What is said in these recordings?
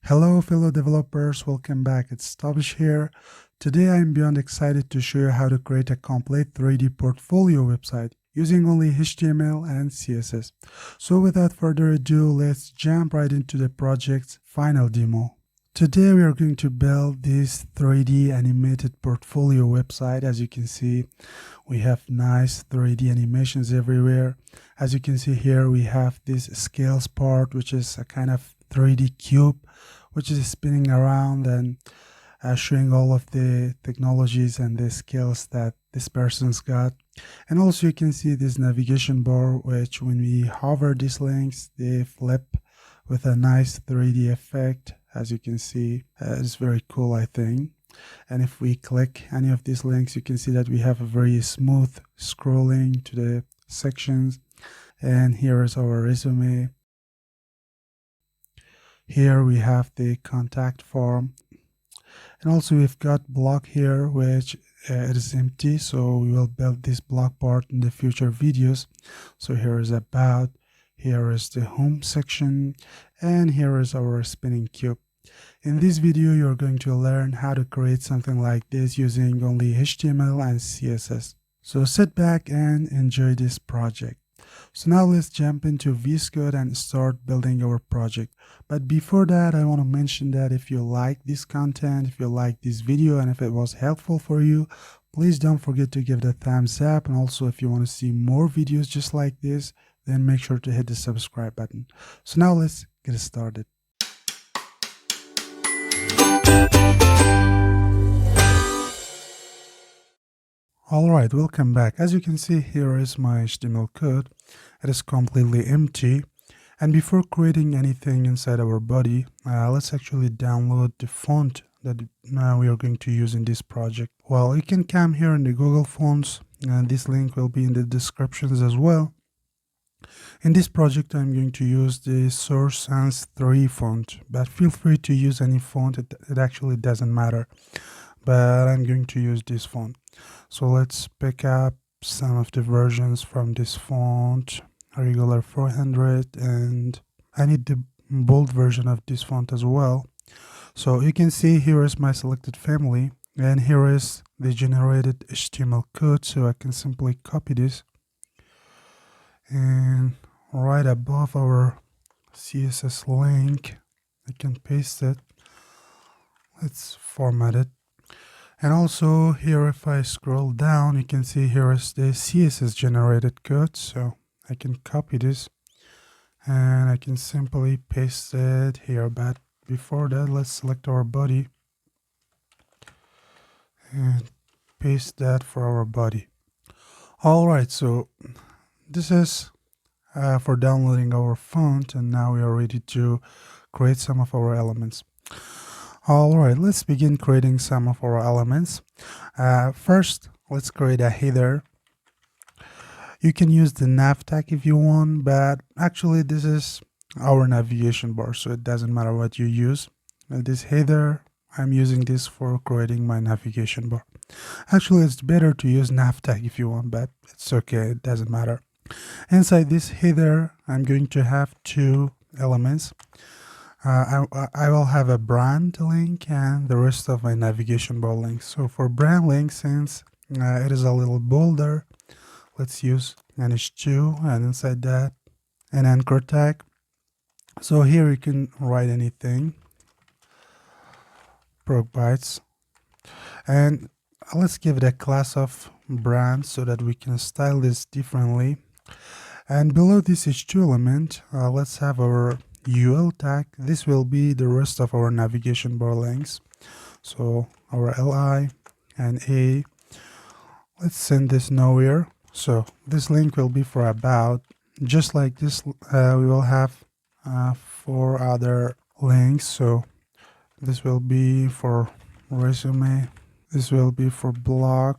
Hello fellow developers, welcome back. It's Tavish here. Today I'm beyond excited to show you how to create a complete 3D portfolio website using only HTML and CSS. So without further ado, let's jump right into the project's final demo. Today we are going to build this 3D animated portfolio website. As you can see, we have nice 3D animations everywhere. As you can see here, we have this scales part, which is a kind of 3D cube, which is spinning around and showing all of the technologies and the skills that this person's got. And also you can see this navigation bar, which when we hover these links, they flip with a nice 3D effect. As you can see, it's very cool, I think. And if we click any of these links, you can see that we have a very smooth scrolling to the sections. And here is our resume. Here we have the contact form. And also we've got block here, which it is empty. So we will build this block part in the future videos. So here is about, here is the home section, and here is our spinning cube. In this video, you're going to learn how to create something like this using only HTML and CSS. So sit back and enjoy this project. So now let's jump into VS Code and start building our project. But before that, I want to mention that if you like this content, if you like this video, and if it was helpful for you, please don't forget to give it a thumbs up. And also if you want to see more videos just like this, then make sure to hit the subscribe button. So now let's get started. Alright, welcome back. As you can see, here is my HTML code. It is completely empty. And before creating anything inside our body, let's actually download the font that we are going to use in this project. Well, you can come here in the Google Fonts, and this link will be in the descriptions as well. In this project, I'm going to use the Source Sans 3 font, but feel free to use any font. It actually doesn't matter, but I'm going to use this font. So let's pick up some of the versions from this font, regular 400, and I need the bold version of this font as well. So you can see here is my selected family, and here is the generated HTML code. So I can simply copy this, and right above our CSS link, I can paste it. Let's format it. And also here, if I scroll down, you can see here is the CSS generated code. So I can copy this and I can simply paste it here. But before that, let's select our body and paste that for our body. All right, so this is for downloading our font, and now we are ready to create some of our elements. Alright, let's begin creating some of our elements. First, let's create a header. You can use the nav tag if you want, but actually this is our navigation bar, so it doesn't matter what you use. This header, I'm using this for creating my navigation bar. Actually, it's better to use nav tag if you want, but it's okay, it doesn't matter. Inside this header, I'm going to have two elements. I will have a brand link and the rest of my navigation bar links. So for brand link, since it is a little bolder, let's use an H2, and inside that an anchor tag. So here you can write anything, proc bytes, and let's give it a class of brand so that we can style this differently. And below this H2 element, let's have our UL tag. This will be the rest of our navigation bar links. So our LI and A. Let's send this nowhere. So this link will be for about. Just like this, we will have 4 other links. So this will be for resume. This will be for blog.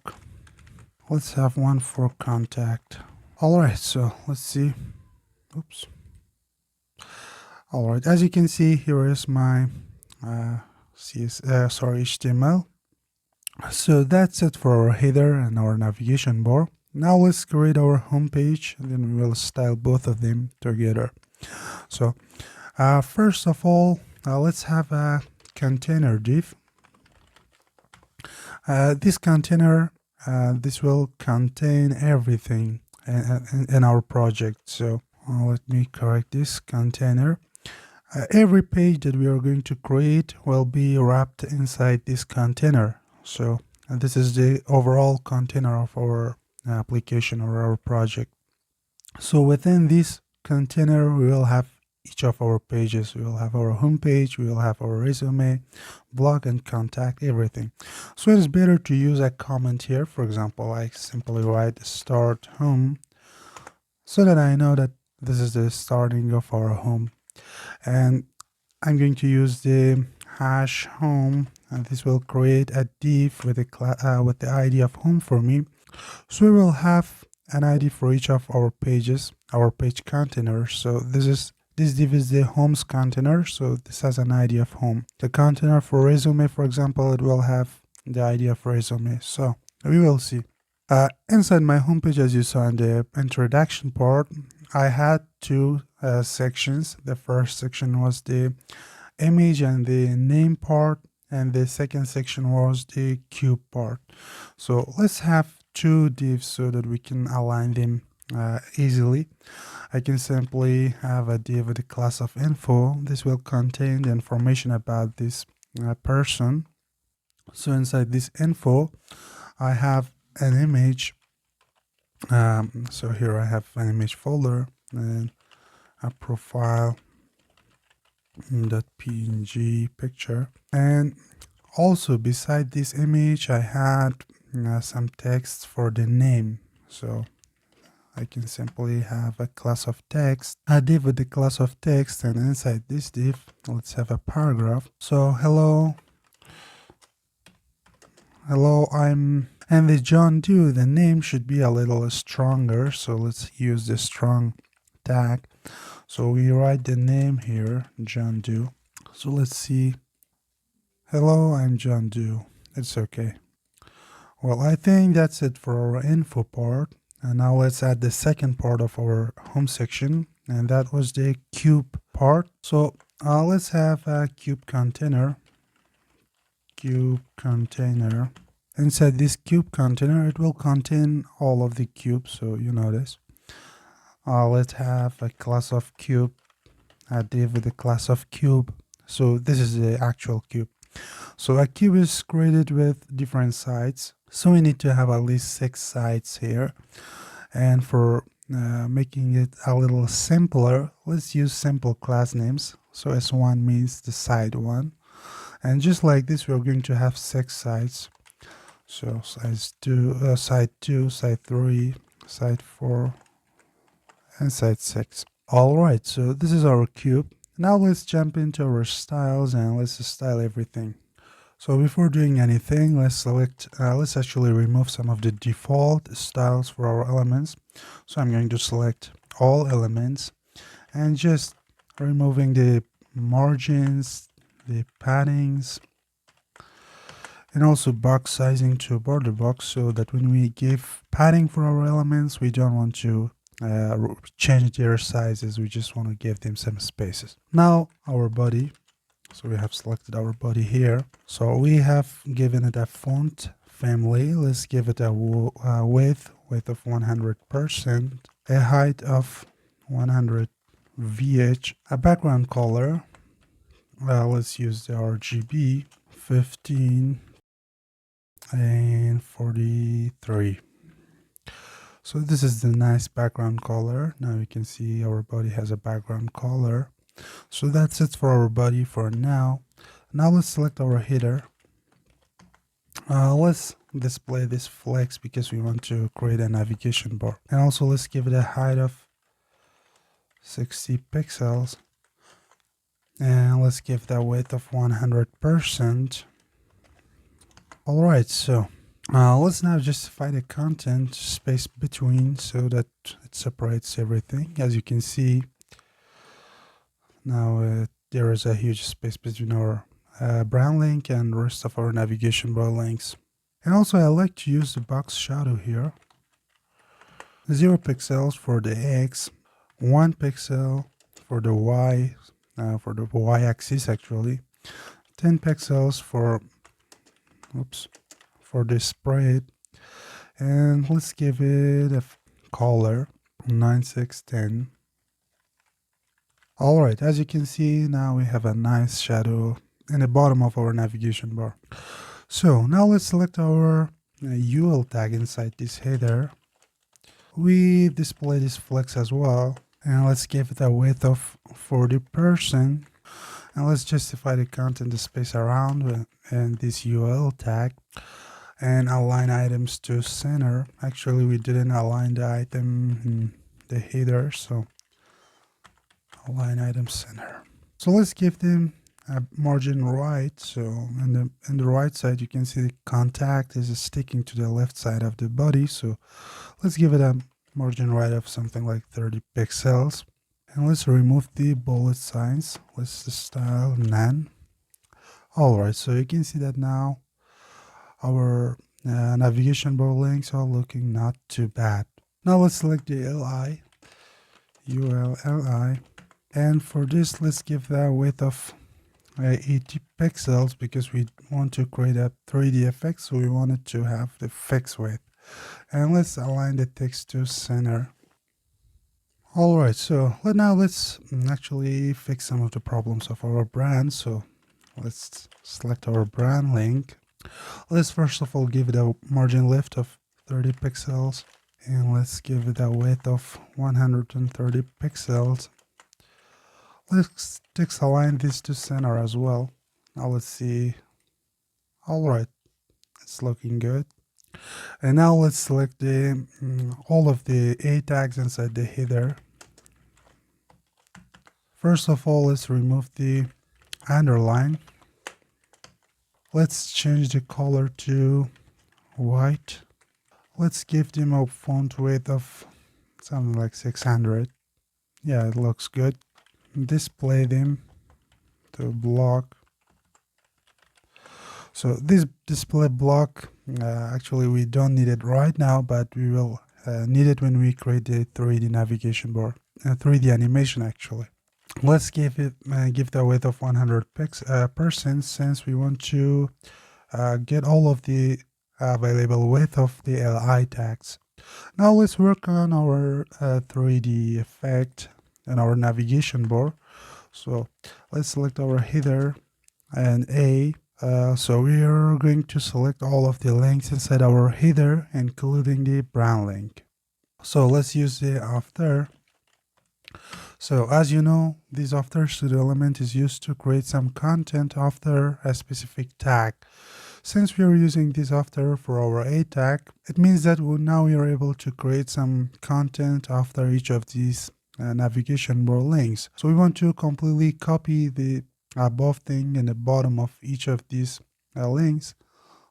Let's have one for contact. Alright, so let's see. Oops. Alright, as you can see, here is my HTML. So that's it for our header and our navigation bar. Now let's create our home page, and then we will style both of them together. So first of all, let's have a container div. This container, this will contain everything in our project. So let me correct this container. Every page that we are going to create will be wrapped inside this container. So this is the overall container of our application or our project. So within this container, we will have each of our pages. We will have our home page, we will have our resume, blog, and contact, everything. So it is better to use a comment here. For example, I simply write start home so that I know that this is the starting of our home. And I'm going to use the hash home, and this will create a div with the ID of home for me. So we will have an ID for each of our pages, our page containers. So this div is the home's container, so this has an ID of home. The container for resume, for example, it will have the ID of resume. So we will see. Inside my homepage, as you saw in the introduction part, I had two sections. The first section was the image and the name part, and the second section was the cube part. So let's have two divs so that we can align them easily. I can simply have a div with the class of info. This will contain the information about this person. So inside this info, I have an image. So here I have an image folder and a profile .png picture, and also beside this image I had some text for the name. So I can simply have a class of text, a div with the class of text, and inside this div let's have a paragraph. So hello, and the John Doe, the name should be a little stronger, so let's use the strong tag. So we write the name here, John Doe. So let's see. Hello, I'm John Doe. It's okay. Well, I think that's it for our info part. And now let's add the second part of our home section, and that was the cube part. So let's have a cube container. Inside this cube container, it will contain all of the cubes, so you know this. Let's have a class of cube, a div with the class of cube. So this is the actual cube. So a cube is created with different sides, so we need to have at least 6 sides here. And for making it a little simpler, let's use simple class names. So S1 means the side 1, and just like this we're going to have 6 sides. So side 2, side 3, side 4, and side 6. Alright, so this is our cube. Now let's jump into our styles and let's style everything. So before doing anything, let's actually remove some of the default styles for our elements. So I'm going to select all elements and just removing the margins, the paddings, and also box sizing to border box, so that when we give padding for our elements, we don't want to change their sizes, we just want to give them some spaces. Now our body, so we have selected our body here. So we have given it a font family. Let's give it a width of 100%, a height of 100 VH, a background color. Let's use the RGB 15 and 43. So this is the nice background color. Now you can see our body has a background color. So that's it for our body for now. Now let's select our header. Let's display this flex because we want to create a navigation bar. And also let's give it a height of 60 pixels. And let's give that width of 100%. Alright, so let's now justify the content space between so that it separates everything. As you can see, now there is a huge space between our brown link and the rest of our navigation bar links. And also I like to use the box shadow here. 0 pixels for the X, 1 pixel for the Y, for the y-axis actually, 10 pixels for the spread, and let's give it a color 9610. Alright, as you can see, now we have a nice shadow in the bottom of our navigation bar. So now let's select our UL tag inside this header. We display this flex as well, and let's give it a width of 40%, and let's justify the content, the space around and this UL tag, and align items to center. Actually, we didn't align the item in the header, so align item center. So let's give them a margin right. So in the right side, you can see the contact is sticking to the left side of the body. So let's give it a margin right of something like 30 pixels. And let's remove the bullet signs. Let's style none. Alright, so you can see that now our navigation bar links are looking not too bad. Now let's select the LI, ULLI, and for this let's give that width of 80 pixels because we want to create a 3D effect, so we want it to have the fixed width. And let's align the text to center. Alright, so let's actually fix some of the problems of our brand. So let's select our brand link. Let's first of all give it a margin lift of 30 pixels, and let's give it a width of 130 pixels. Let's text align this to center as well. Now let's see. Alright, it's looking good. And now let's select the all of the A tags inside the header. First of all, let's remove the underline. Let's change the color to white. Let's give them a font weight of something like 600. Yeah, it looks good. Display them to block. So this display block, actually we don't need it right now, but we will need it when we create the 3D navigation bar, 3D animation actually. Let's give the width of 100% since we want to get all of the available width of the LI tags. Now let's work on our 3D effect and our navigation bar. So let's select our header and A. So we are going to select all of the links inside our header, including the brand link. So let's use the after. So as you know, this after pseudo element is used to create some content after a specific tag. Since we are using this after for our A tag, it means that now we are able to create some content after each of these navigation bar links. So we want to completely copy the above thing in the bottom of each of these links,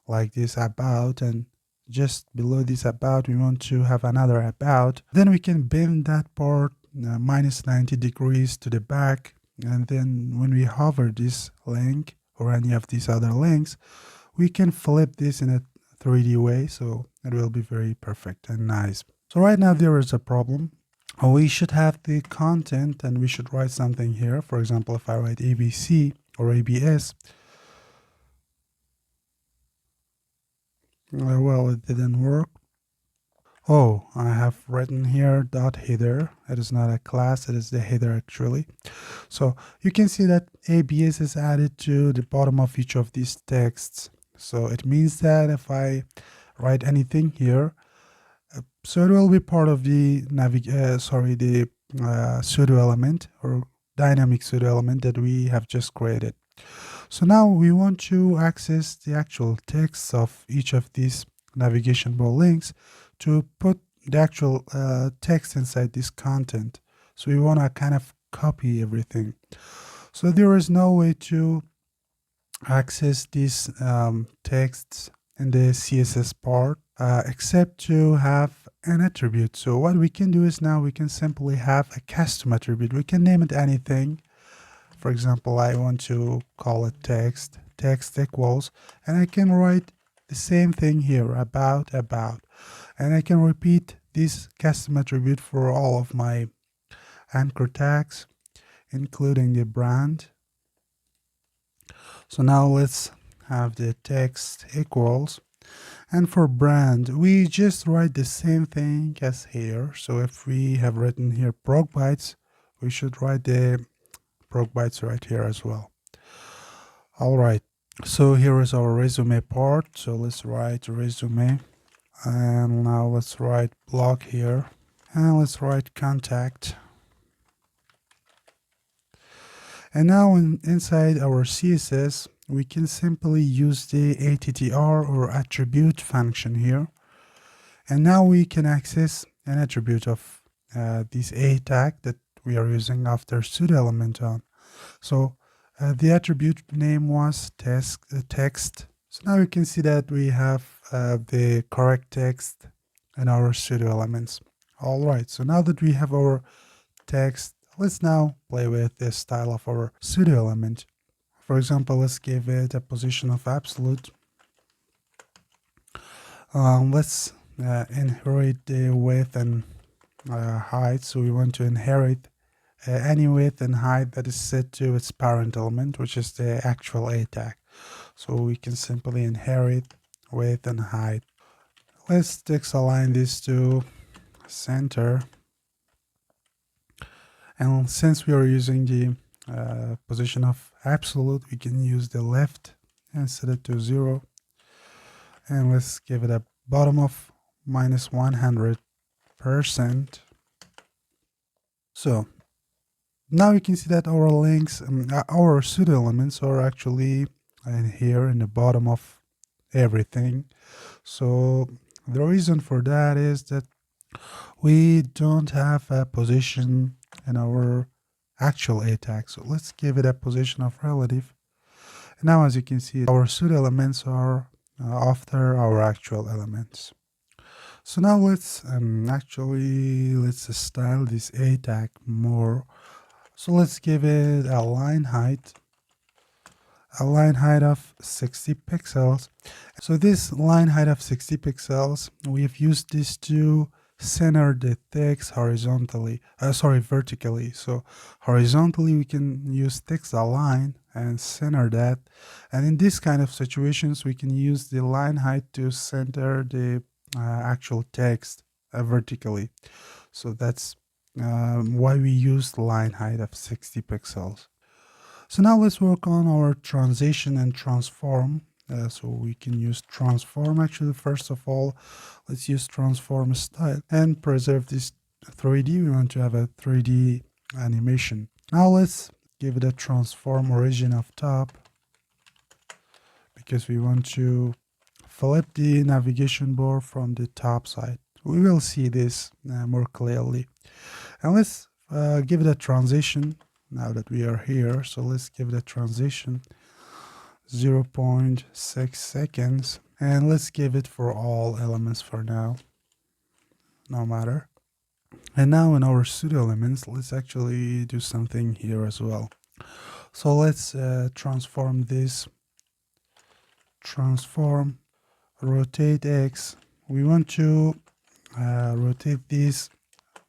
like this about, and just below this about we want to have another about. Then we can bend that part minus 90 degrees to the back, and then when we hover this link or any of these other links, we can flip this in a 3D way, so it will be very perfect and nice. So right now there is a problem. We should have the content and we should write something here. For example, if I write ABC or ABS, well, it didn't work. Oh, I have written here dot header. It is not a class, it is the header actually. So you can see that ABS is added to the bottom of each of these texts. So it means that if I write anything here, so it will be part of the pseudo element or dynamic pseudo element that we have just created. So now we want to access the actual text of each of these navigation bar links to put the actual text inside this content. So we want to kind of copy everything. So there is no way to access these texts in the CSS part except to have an attribute. So what we can do is now we can simply have a custom attribute. We can name it anything. For example, I want to call it text equals, and I can write the same thing here, about, and I can repeat this custom attribute for all of my anchor tags, including the brand. So now let's have the text equals, and for brand we just write the same thing as here. So if we have written here prog bytes, we should write the prog bytes right here as well. All right, so here is our resume part. So let's write resume, and now let's write blog here, and let's write contact. And now inside our CSS, we can simply use the attr or attribute function here. And now we can access an attribute of this a tag that we are using after pseudo element on. So the attribute name was text. So now you can see that we have the correct text in our pseudo elements. All right, so now that we have our text, let's now play with the style of our pseudo element. For example, let's give it a position of absolute. Let's inherit the width and height. So we want to inherit any width and height that is set to its parent element, which is the actual a tag. So we can simply inherit width and height. Let's text align this to center. And since we are using the position of absolute, we can use the left and set it to 0. And let's give it a bottom of -100%. So now you can see that our links, our pseudo elements are actually in here in the bottom of everything. So the reason for that is that we don't have a position in our actual a tag. So let's give it a position of relative. And now as you can see, our pseudo elements are after our actual elements. So now let's let's style this a tag more. So let's give it a line height of 60 pixels. So this line height of 60 pixels, we have used this to center the text vertically. So horizontally we can use text align and center that, and in this kind of situations we can use the line height to center the actual text vertically. So that's why we use line height of 60 pixels. So now let's work on our transition and transform. So we can use transform. Actually, first of all, let's use transform style and preserve this 3D. We want to have a 3D animation. Now let's give it a transform origin of top, because we want to flip the navigation bar from the top side. We will see this more clearly. And let's give it a transition now that we are here. So let's give it a transition 0.6 seconds, and let's give it for all elements for now, no matter. And now in our pseudo elements, let's actually do something here as well. So let's transform this, transform rotate X. We want to rotate this,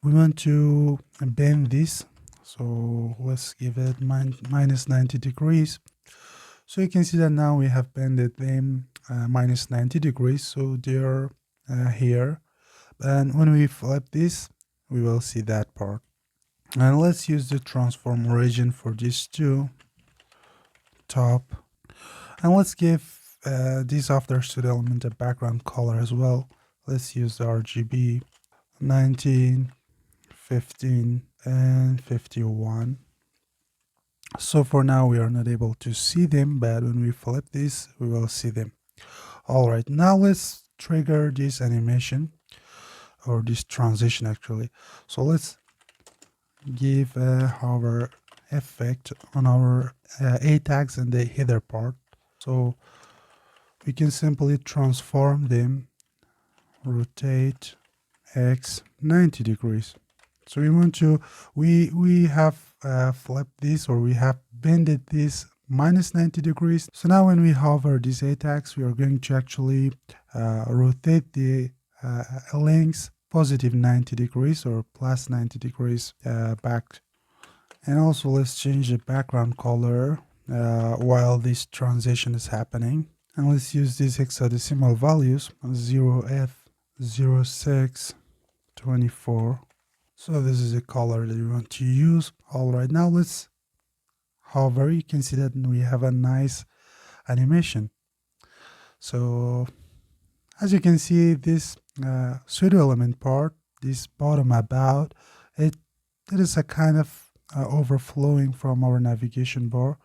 we want to bend this. So let's give it minus 90 degrees. So you can see that now we have bended them minus 90 degrees. So they're here. And when we flip this, we will see that part. And let's use the transform origin for these two, top. And let's give this after pseudo element a background color as well. Let's use the RGB 19, 15, and 51. So for now we are not able to see them, but when we flip this, we will see them. All right, now let's trigger this animation, or this transition actually. So let's give a hover effect on our A tags and the header part. So we can simply transform them, rotate X 90 degrees. So we want to, we have flipped this, or we have bended this minus 90 degrees. So now when we hover these A tags, we are going to actually rotate the links positive 90 degrees or plus 90 degrees back And also let's change the background color while this transition is happening. And let's use these hexadecimal values 0F0624. So this is the color that we want to use. All right, now let's hover. You can see that we have a nice animation. So as you can see, this pseudo element part, this bottom about, it is a kind of overflowing from our navigation bar.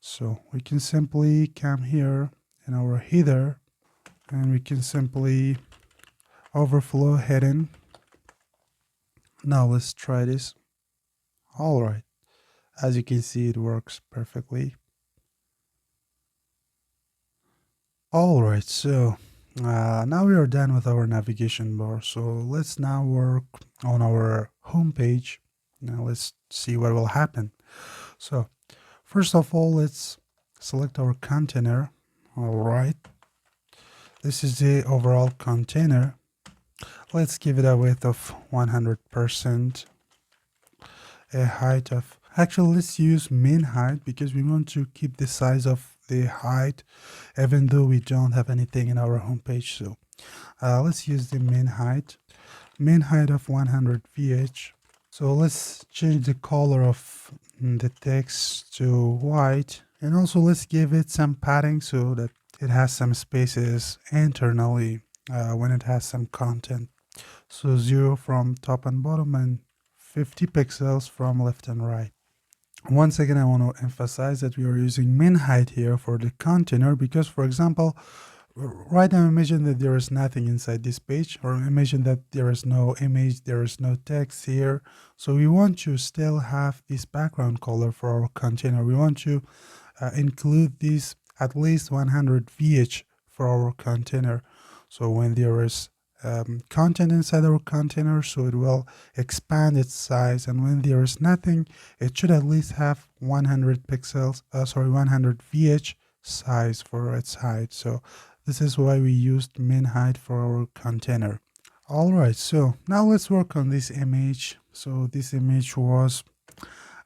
So we can simply come here in our header and we can simply overflow hidden. Now let's try this. All right, as you can see, it works perfectly. All right, so now we are done with our navigation bar. So let's now work on our home page. Now let's see what will happen. So first of all, let's select our container. All right, this is the overall container. Let's give it a width of 100%, a height of, actually let's use min height because we want to keep the size of the height even though we don't have anything in our home page. So let's use the min height of 100 VH. So let's change the color of the text to white, and also let's give it some padding so that it has some spaces internally when it has some content. So 0 from top and bottom and 50 pixels from left and right. Once again, I want to emphasize that we are using min height here for the container because, for example, right now imagine that there is nothing inside this page, or imagine that there is no image, there is no text here. So we want to still have this background color for our container. We want to include this at least 100 VH for our container. So when there is content inside our container, so it will expand its size, and when there is nothing, it should at least have 100 pixels, 100 VH size for its height. So this is why we used min height for our container. All right, so now let's work on this image. So this image was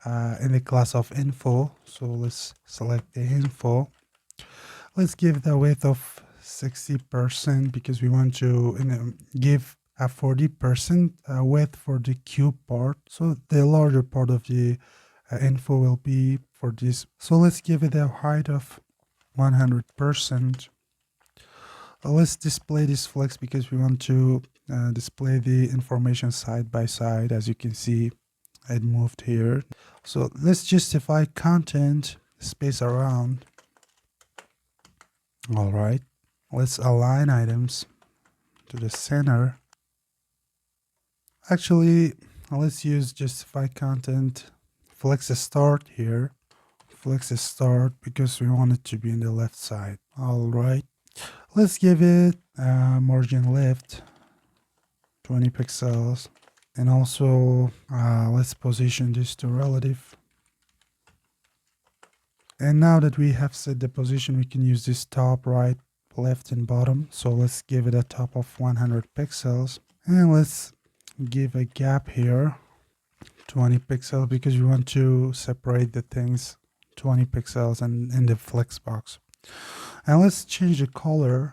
in the class of info. So let's select the info. Let's give the width of 60% because we want to give a 40% width for the cube part. So the larger part of the info will be for this. So let's give it a height of 100%. Let's display this flex because we want to display the information side by side. As you can see, it moved here. So let's justify content space around. All right, let's align items to the center. Actually, let's use justify content flex start here. Flex start because we want it to be in the left side. All right, let's give it margin left 20 pixels, and also let's position this to relative. And now that we have set the position, we can use this top, right, left, and bottom. So let's give it a top of 100 pixels, and let's give a gap here 20 pixels because we want to separate the things 20 pixels and in the flex box. And let's change the color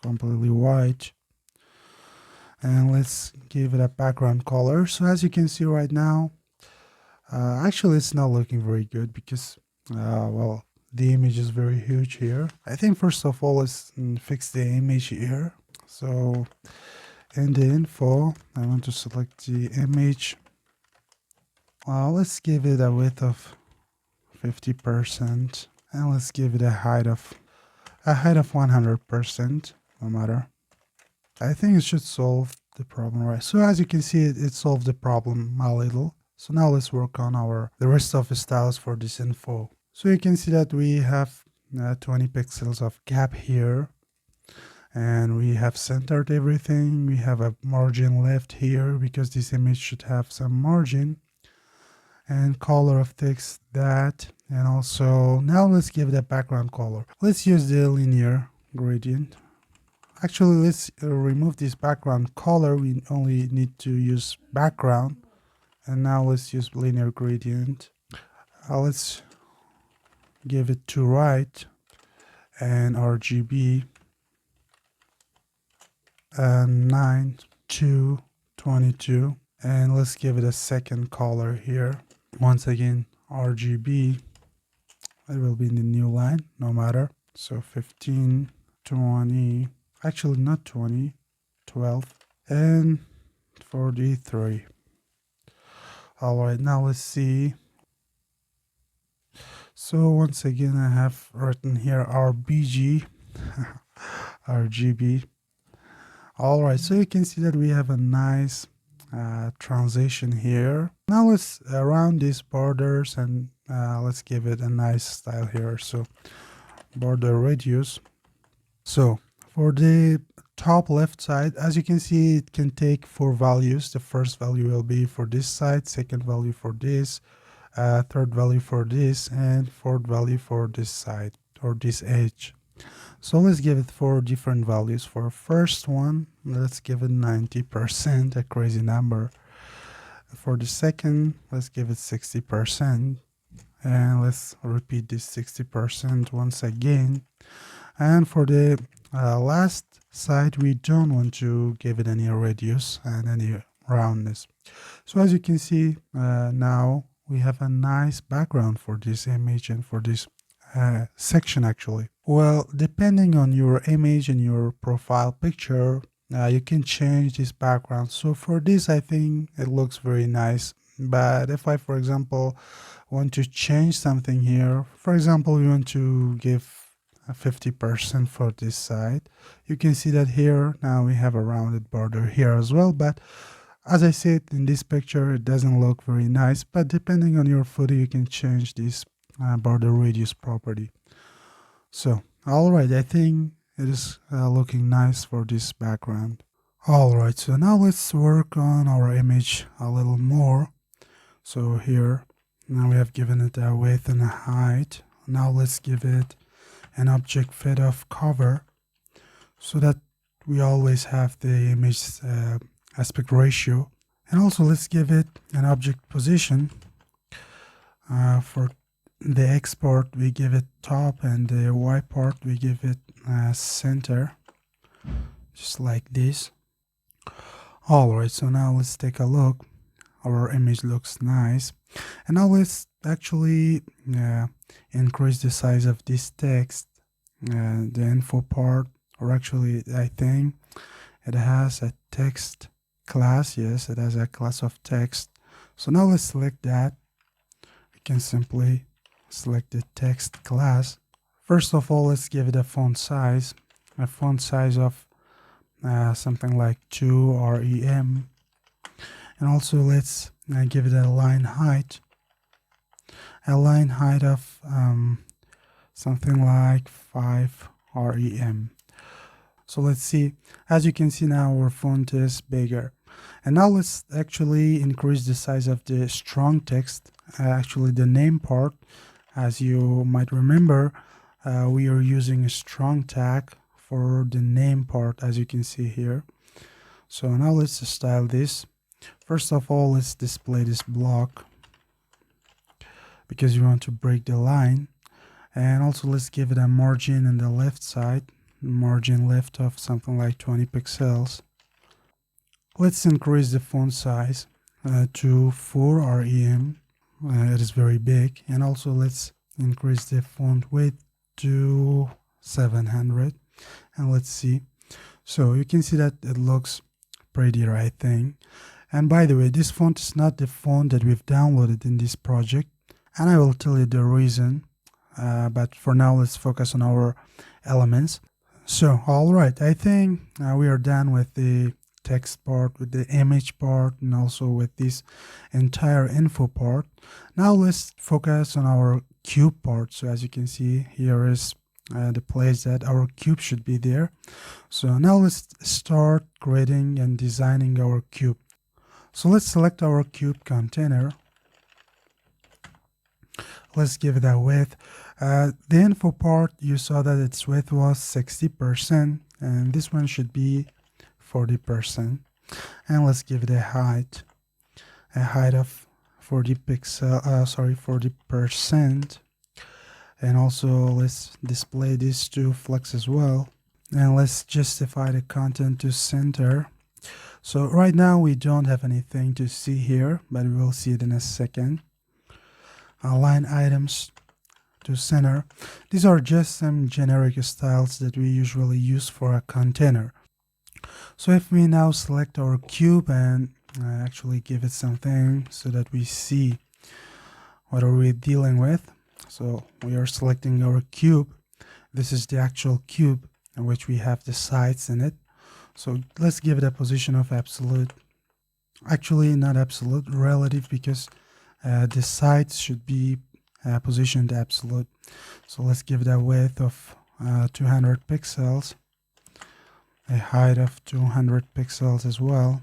completely white, and let's give it a background color. So as you can see right now, actually it's not looking very good because well, the image is very huge here. I think first of all let's fix the image here. So in the info, I want to select the image. Let's give it a width of 50%, and let's give it a height of 100%, no matter. I think it should solve the problem, right? So as you can see, it solved the problem a little. So now let's work on the rest of the styles for this info. So you can see that we have 20 pixels of gap here, and we have centered everything. We have a margin left here because this image should have some margin, and color of text that. And also now let's give it a background color. Let's use the linear gradient. Actually, let's remove this background color. We only need to use background, And now let's use linear gradient. Let's give it to right and RGB and 9 to 22, and let's give it a second color here. Once again RGB, it will be in the new line, no matter. So 15, 20, actually not 20, 12 and 43. All right, now let's see. So once again I have written here RBG RGB. All right, so you can see that we have a nice transition here. Now let's round these borders and let's give it a nice style here. So border radius. So for the top left side, as you can see, it can take 4 values. The first value will be for this side, second value for this, third value for this, and fourth value for this side or this edge. So let's give it 4 different values. For first one, let's give it 90%, a crazy number. For the second, let's give it 60%. And let's repeat this 60% once again. And for the last side, we don't want to give it any radius and any roundness. So as you can see, now we have a nice background for this image and for this section actually. Well, depending on your image and your profile picture, you can change this background. So for this, I think it looks very nice. But if I, for example, want to change something here, for example, we want to give 50% for this side, you can see that here now we have a rounded border here as well. But as I said, in this picture, it doesn't look very nice. But depending on your photo, you can change this border radius property. So, all right, I think it is looking nice for this background. All right, so now let's work on our image a little more. So here, now we have given it a width and a height. Now let's give it an object fit of cover so that we always have the image aspect ratio. And also let's give it an object position. For the X part, we give it top, and the Y part, we give it center, just like this. Alright, so now let's take a look. Our image looks nice. And now let's actually increase the size of this text, the info part, or actually I think it has a text class. Yes, it has a class of text. So now let's select that. We can simply select the text class. First of all, let's give it a font size of something like 2 rem, and also let's give it a line height of something like 5 rem. So let's see. As you can see now, our font is bigger. And now let's actually increase the size of the strong text, actually the name part. As you might remember, we are using a strong tag for the name part, as you can see here. So now let's style this. First of all, let's display this block because we want to break the line. And also let's give it a margin on the left side, margin left of something like 20 pixels. Let's increase the font size to 4 rem. It is very big. And also let's increase the font width to 700, and let's see. So you can see that it looks prettier, I think. And by the way, this font is not the font that we've downloaded in this project, and I will tell you the reason, but for now let's focus on our elements. So alright, I think we are done with the text part, with the image part, and also with this entire info part. Now let's focus on our cube part. So as you can see, here is the place that our cube should be there. So now let's start creating and designing our cube. So let's select our cube container. Let's give it a width. The info part, you saw that its width was 60%, and this one should be 40%. And let's give it a height. a height of 40%. And also let's display this to flex as well. And let's justify the content to center. So right now we don't have anything to see here, but we will see it in a second. Align items to center. These are just some generic styles that we usually use for a container. So if we now select our cube and actually give it something so that we see what are we dealing with. So we are selecting our cube. This is the actual cube in which we have the sides in it. So let's give it a position of absolute. Actually, not absolute, relative, because the sides should be positioned absolute. So let's give it a width of 200 pixels, a height of 200 pixels as well.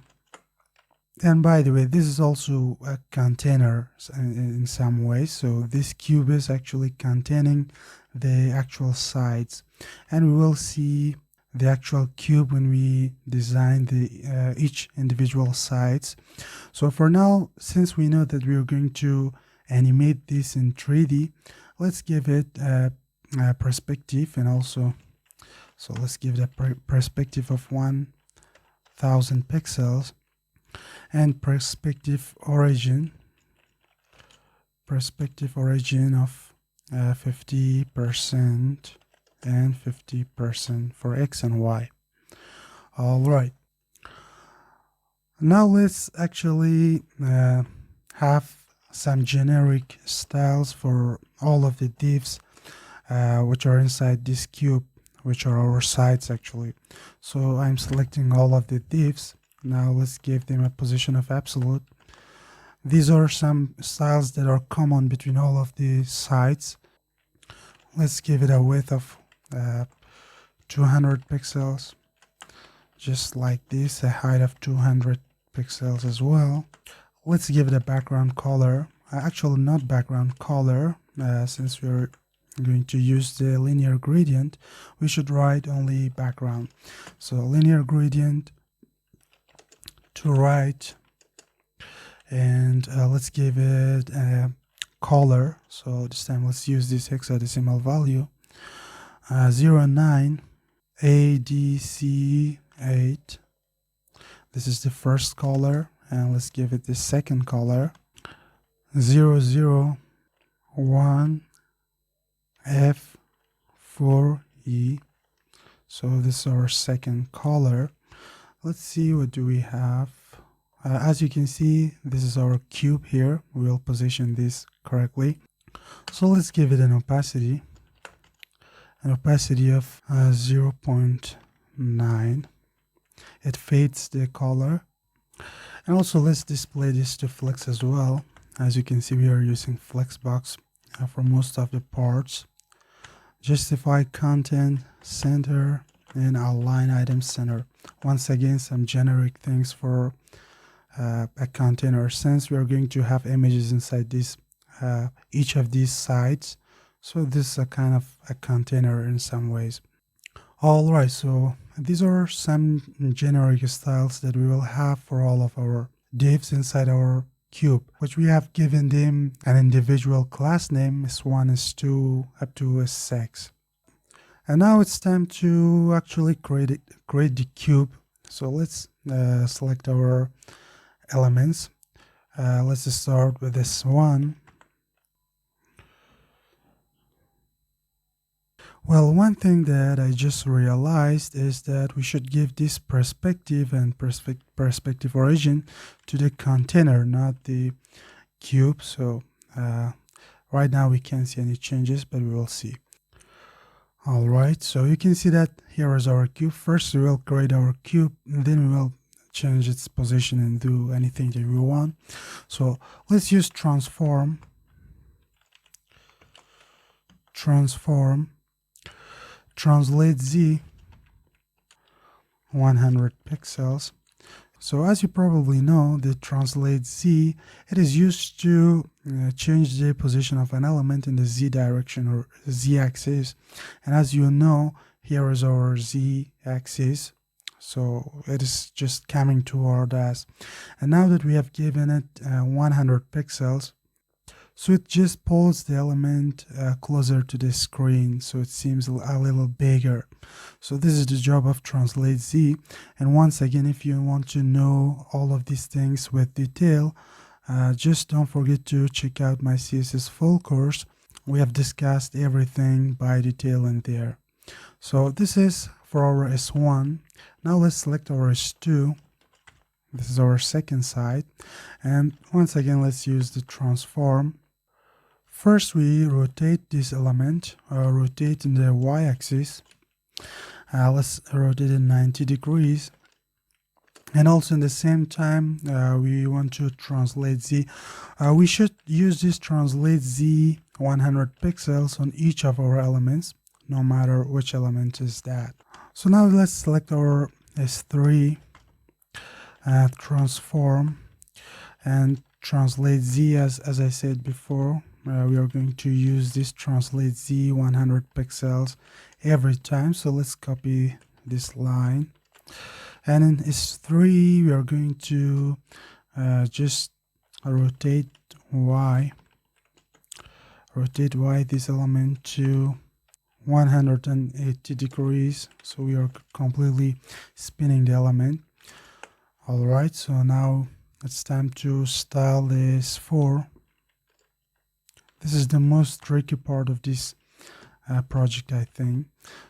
And by the way, this is also a container in some ways. So this cube is actually containing the actual sides, and we will see the actual cube when we design the each individual sides. So for now, since we know that we are going to animate this in 3D, let's give it a perspective, and also, so let's give it a perspective of 1000 pixels, and perspective origin of 50% and 50% for X and Y. All right. Now let's actually have some generic styles for all of the divs which are inside this cube, which are our sides actually. So I'm selecting all of the divs. Now let's give them a position of absolute. These are some styles that are common between all of the sides. Let's give it a width of 200 pixels, just like this, a height of 200 pixels as well. Let's give it a background color. Actually not background color, since we're going to use the linear gradient, we should write only background. So linear gradient to right, and let's give it a color. So this time let's use this hexadecimal value, 09 ADC8. This is the first color, and let's give it the second color, 001 F4E. So this is our second color. Let's see, what do we have? As you can see, this is our cube here. We will position this correctly. So let's give it an opacity of 0.9. It fades the color. And also let's display this to flex as well. As you can see, we are using Flexbox for most of the parts. Justify content, center, and align item center. Once again, some generic things for a container, since we are going to have images inside this each of these sides. So this is a kind of a container in some ways. All right, so these are some generic styles that we will have for all of our divs inside our cube, which we have given them an individual class name, S1, S2, up to S6. And now it's time to actually create the cube. So let's select our elements. Let's start with this one. Well, one thing that I just realized is that we should give this perspective and perspective origin to the container, not the cube. So right now we can't see any changes, but we will see. All right, so you can see that here is our cube. First we will create our cube, and then we will change its position and do anything that we want. So let's use transform, translate Z 100 pixels. So as you probably know, the translate Z, it is used to change the position of an element in the Z direction or Z axis. And as you know, here is our Z axis. So it is just coming toward us. And now that we have given it 100 pixels, so it just pulls the element closer to the screen, so it seems a little bigger. So this is the job of Translate Z. And once again, if you want to know all of these things with detail, just don't forget to check out my CSS full course. We have discussed everything by detail in there. So this is for our S1. Now let's select our S2. This is our second side. And once again, let's use the transform. First, we rotate this element, rotate in the y-axis. Let's rotate it 90 degrees. And also in the same time, we want to translate Z. We should use this translate Z 100 pixels on each of our elements, no matter which element is that. So now let's select our S3, transform, and translate Z as I said before. We are going to use this translate Z 100 pixels every time. So let's copy this line. And in S3, we are going to just rotate Y this element to 180 degrees. So we are completely spinning the element. All right, so now it's time to style this S4. This is the most tricky part of this project, I think.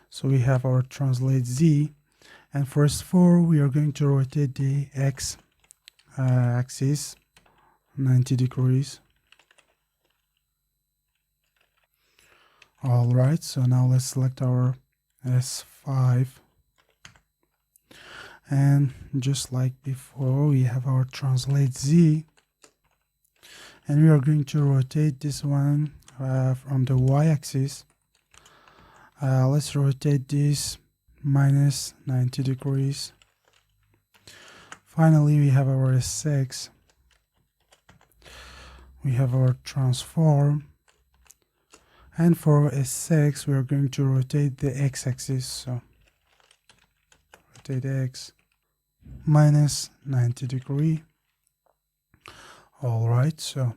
So we have our translate Z. And for S4, we are going to rotate the X axis 90 degrees. All right, so now let's select our S5. And just like before, we have our translate Z. And we are going to rotate this one from the y-axis. Let's rotate this minus 90 degrees. Finally, we have our S6. We have our transform. And for S6, we are going to rotate the x-axis. So rotate X minus 90 degree. All right, so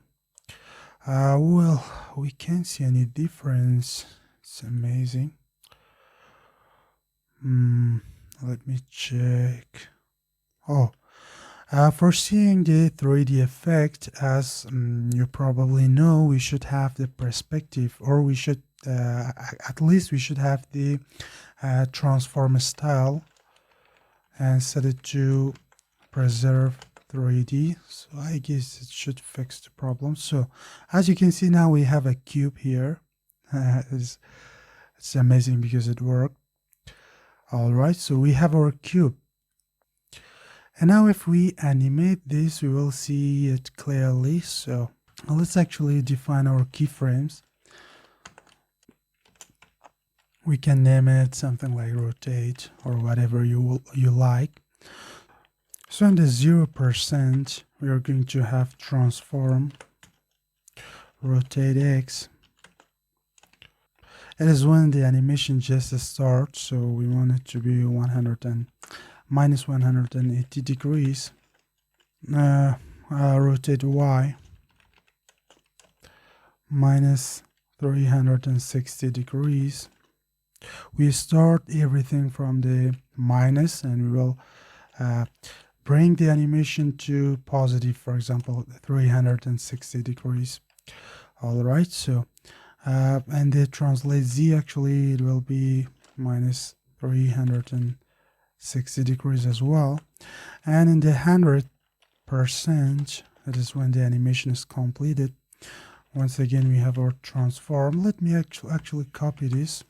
well, we can't see any difference. It's amazing. Let me check. Oh, for seeing the 3D effect, as you probably know, we should have the perspective, or we should at least we should have the transform style and set it to preserve 3D. So I guess it should fix the problem. So as you can see, now we have a cube here. It's amazing because it worked. All right, so we have our cube. And now if we animate this, we will see it clearly. So let's actually define our keyframes. We can name it something like rotate or whatever you like. So in the 0%, we are going to have transform, rotate X. It is when the animation just starts, so we want it to be minus 180 degrees. Rotate Y, minus 360 degrees. We start everything from the minus, and we will bring the animation to positive, for example, 360 degrees. All right, so and the translate Z, actually it will be minus 360 degrees as well. And in the 100%, that is when the animation is completed. Once again, we have our transform. Let me actually copy this,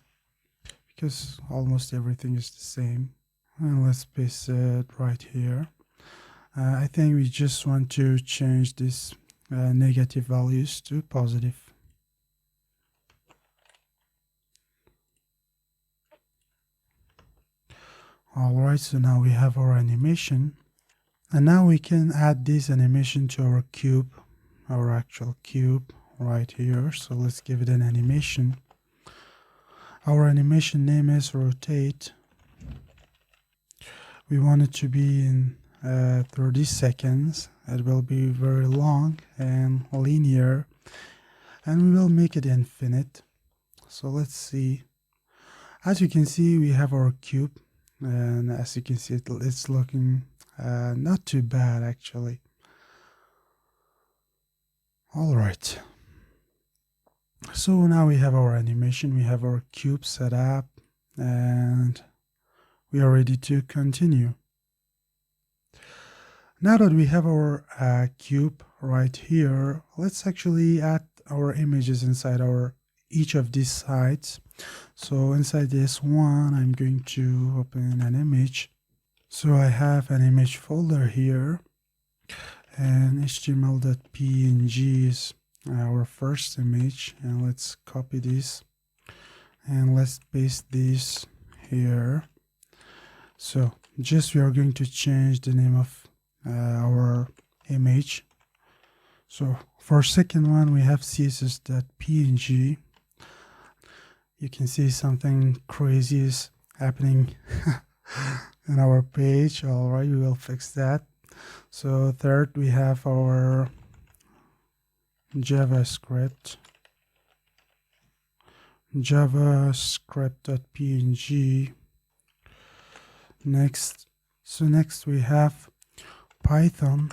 because almost everything is the same. And let's paste it right here. I think we just want to change this negative values to positive. Alright, so now we have our animation. And now we can add this animation to our cube, our actual cube right here. So let's give it an animation. Our animation name is rotate. We want it to be in 30 seconds. It will be very long and linear, and we will make it infinite. So let's see. As you can see, we have our cube, and as you can see, it's looking not too bad actually. All right. So now we have our animation, we have our cube set up, and we are ready to continue. Now that we have our cube right here, let's actually add our images inside each of these sites. So inside this one, I'm going to open an image. So I have an image folder here, and html.png is our first image, and let's copy this and let's paste this here. So just we are going to change the name of our image. So for second one, we have css.png. You can see something crazy is happening in our page. All right, we will fix that. So third, we have our javascript.png. Next we have Python.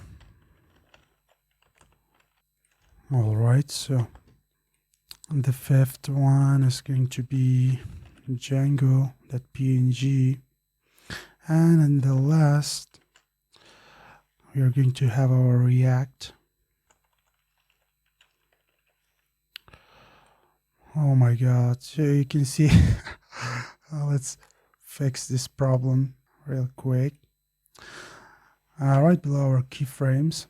All right, so the fifth one is going to be Django.png, and in the last we are going to have our React. Oh my god, so you can see let's fix this problem real quick. Right below our keyframes,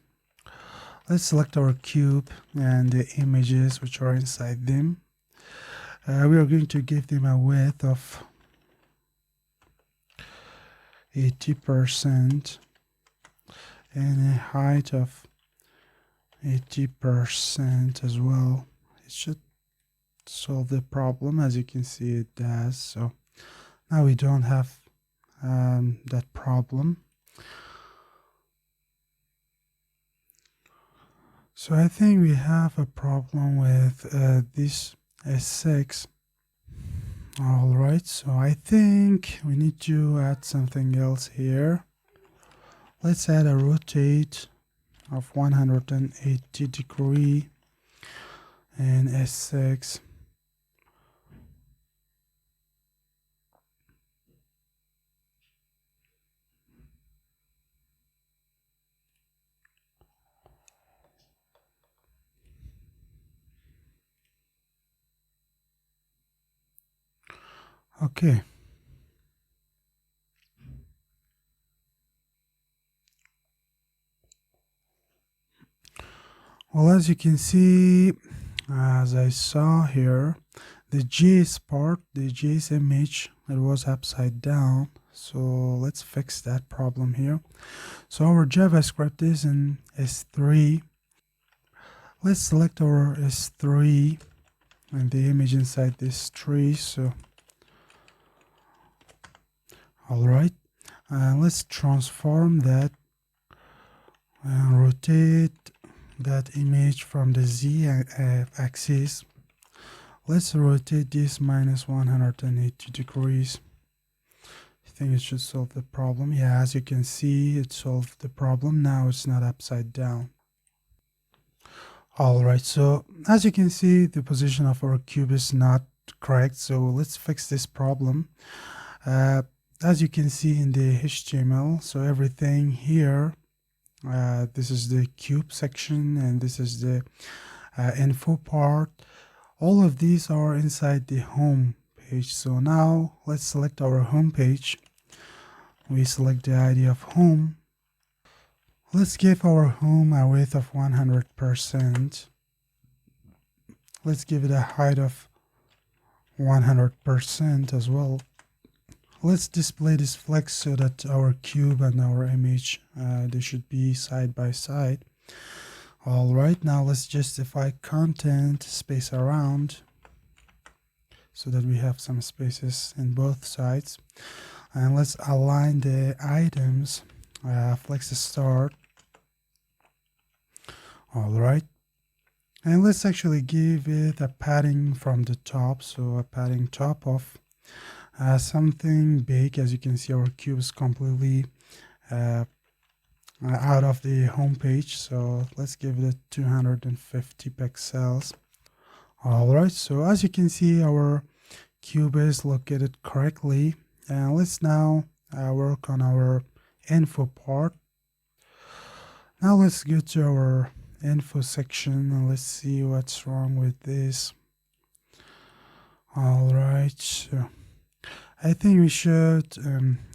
let's select our cube and the images which are inside them. We are going to give them a width of 80% and a height of 80% as well. It should solve the problem. As you can see, it does. So now we don't have that problem. So I think we have a problem with this S6. All right, so I think we need to add something else here. Let's add a rotate of 180 degree and S6. Okay. Well, as you can see, as I saw here, the JS part, the JS image, it was upside down. So let's fix that problem here. So our JavaScript is in S3. Let's select our S3 and the image inside this tree. So all right, let's transform that and rotate that image from the Z axis. Let's rotate this minus 180 degrees. I think it should solve the problem. Yeah, as you can see, it solved the problem. Now it's not upside down. All right, so as you can see, the position of our cube is not correct. So let's fix this problem. As you can see in the HTML, so everything here, this is the cube section and this is the info part. All of these are inside the home page. So now let's select our home page. We select the ID of home. Let's give our home a width of 100%. Let's give it a height of 100% as well. Let's display this flex so that our cube and our image, they should be side by side. All right, now let's justify content space around so that we have some spaces in both sides. And let's align the items, flex start. All right. And let's actually give it a padding from the top. So a padding top of something big. As you can see, our cube is completely out of the home page. So let's give it 250 pixels. All right. So as you can see, our cube is located correctly. And let's now work on our info part. Now let's go to our info section and let's see what's wrong with this. All right, so I think we should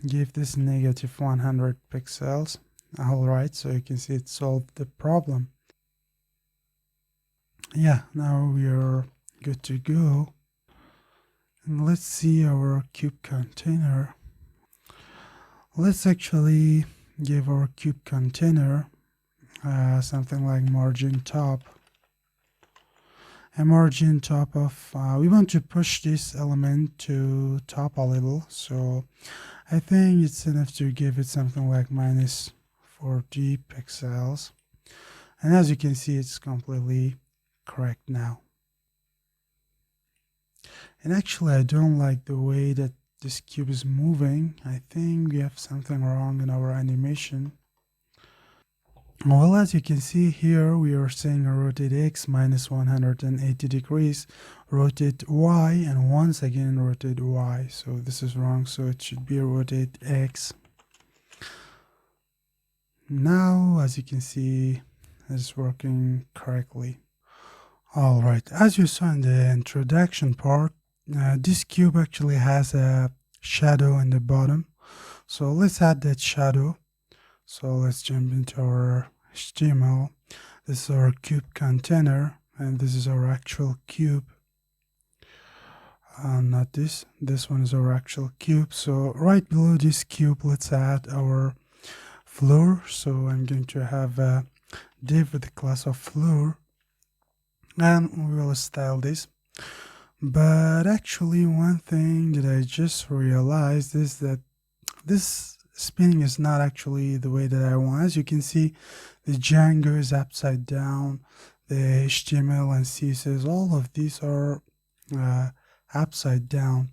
give this negative 100 pixels. All right, so you can see it solved the problem. Yeah, now we are good to go. And let's see our cube container. Let's actually give our cube container something like margin top. A margin top of, we want to push this element to top a little. So I think it's enough to give it something like minus 40 pixels. And as you can see, it's completely correct now. And actually, I don't like the way that this cube is moving. I think we have something wrong in our animation. Well, as you can see here, we are saying rotate X minus 180 degrees, rotate Y, and once again rotate Y. So this is wrong, so it should be rotate X. Now, as you can see, it's working correctly. All right, as you saw in the introduction part, this cube actually has a shadow in the bottom. So let's add that shadow. So let's jump into our HTML. This is our cube container, and this is our actual cube. Not this. This one is our actual cube. So right below this cube, let's add our floor. So I'm going to have a div with the class of floor, and we will style this. But actually, one thing that I just realized is that this spinning is not actually the way that I want. As you can see, the Django is upside down, the HTML and CSS, all of these are upside down.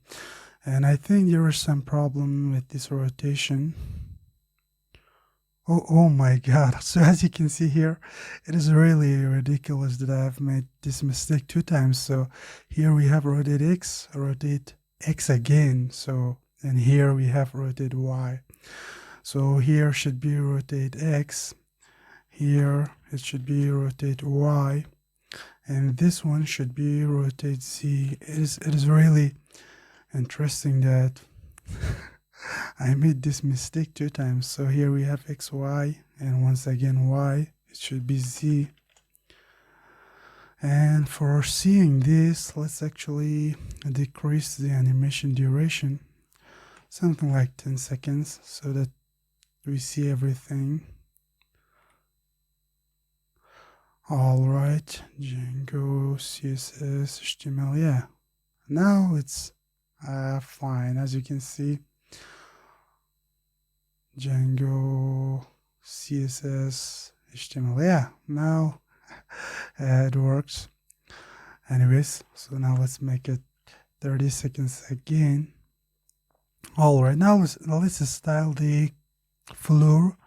And I think there is some problem with this rotation. Oh my god. So as you can see here, it is really ridiculous that I have made this mistake 2 times. So here we have rotate X again. So, and here we have rotate Y. So here should be rotate X. Here it should be rotate Y. And this one should be rotate Z. It is really interesting that I made this mistake 2 times. So here we have X, Y, and once again Y. It should be Z. And for seeing this, let's actually decrease the animation duration, something like 10 seconds, so that we see everything. All right, Django, CSS, HTML, yeah. Now it's fine. As you can see, Django, CSS, HTML, yeah. Now it works. Anyways, so now let's make it 30 seconds again. All right, now let's style the floor.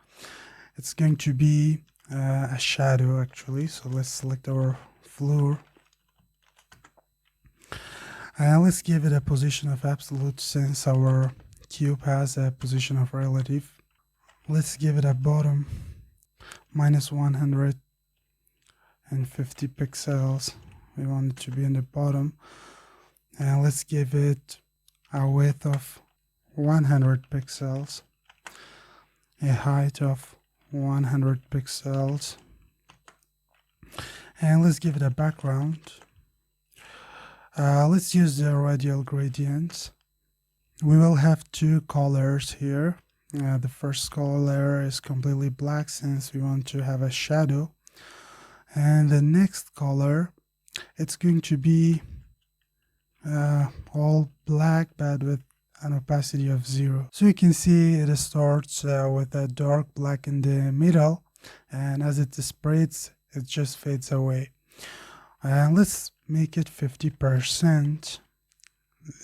It's going to be a shadow actually, so let's select our floor and let's give it a position of absolute since our cube has a position of relative. Let's give it a bottom minus 150 pixels. We want it to be in the bottom, and let's give it a width of 100 pixels, a height of 100 pixels, and let's give it a background. Let's use the radial gradients. We will have 2 colors here. The first color is completely black since we want to have a shadow, and the next color, it's going to be all black but with an opacity of 0. So you can see it starts with a dark black in the middle, and as it spreads, it just fades away. And let's make it 50%,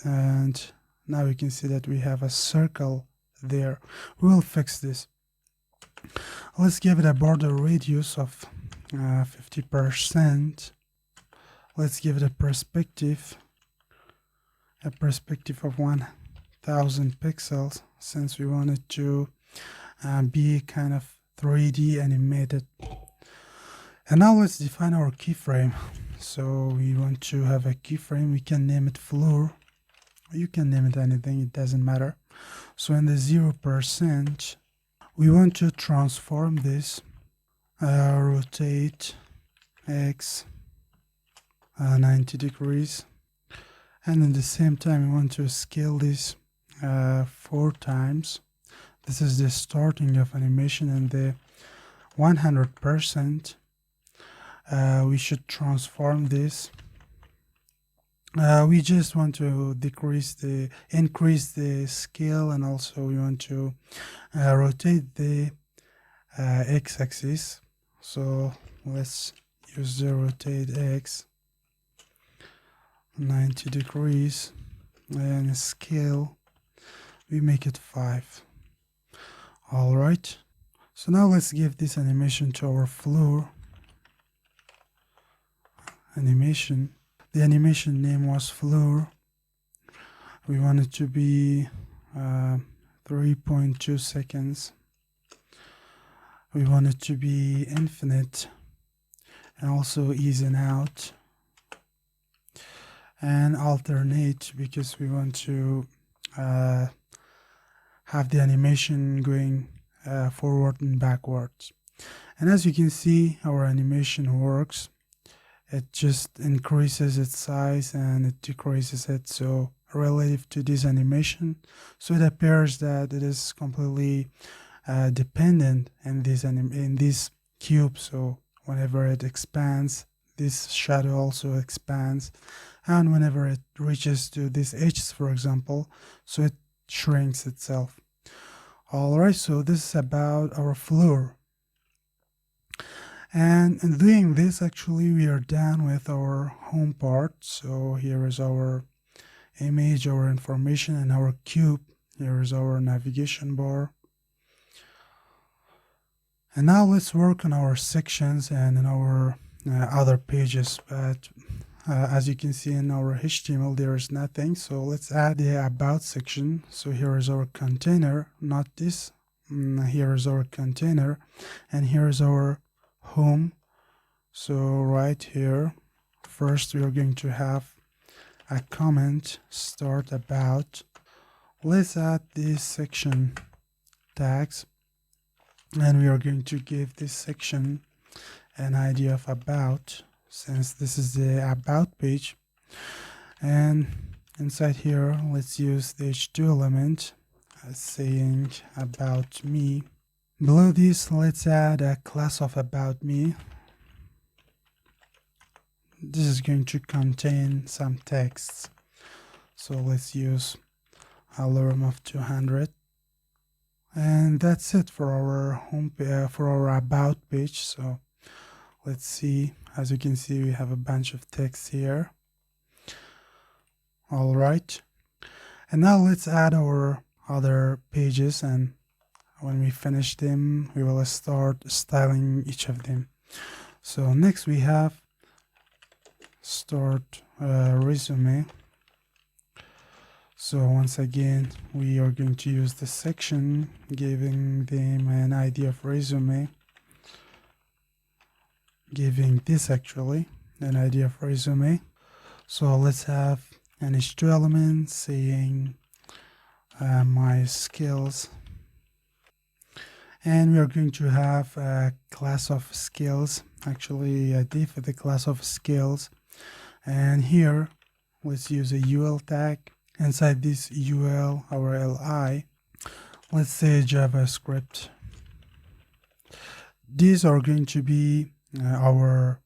and now you can see that we have a circle there. We will fix this. Let's give it a border radius of 50%. Let's give it a perspective of 1000 pixels, since we want it to be kind of 3D animated. And now let's define our keyframe. So we want to have a keyframe. We can name it floor. You can name it anything, it doesn't matter. So in the 0%, we want to transform this, rotate X 90 degrees, and at the same time we want to scale this 4 times. This is the starting of animation, and the 100%, we should transform this. We just want to increase the scale, and also we want to rotate the x-axis. So let's use the rotate X 90 degrees, and scale, we make it 5. All right, so now let's give this animation to our floor animation. The animation name was floor. We want it to be 3.2 seconds. We want it to be infinite, and also ease in out, and alternate, because we want to have the animation going forward and backwards. And as you can see, our animation works. It just increases its size and it decreases it, so relative to this animation. So it appears that it is completely dependent in this cube. So whenever it expands, this shadow also expands, and whenever it reaches to this edges, for example, so it shrinks itself. Alright, so this is about our floor. And in doing this, actually we are done with our home part. So here is our image, our information, and our cube. Here is our navigation bar. And now let's work on our sections and in our other pages. But as you can see in our HTML, there is nothing. So let's add the about section. So here is our container, not this. Here is our container, and here is our home. So right here, first we are going to have a comment, start about. Let's add this section tags, and we are going to give this section an ID of about, since this is the about page. And inside here, let's use the h2 element saying about me. Below this, let's add a class of about me. This is going to contain some texts. So let's use a lorem of 200. And that's it for our home for our about page. So let's see. As you can see, we have a bunch of text here. All right. And now let's add our other pages, and when we finish them, we will start styling each of them. So next we have start resume. So once again, we are going to use the section, giving them an ID of resume, giving this actually an ID of resume. So let's have an h2 element saying my skills, and we are going to have a class of skills, actually a div for the class of skills. And here let's use a ul tag. Inside this ul, our li, let's say JavaScript. These are going to be our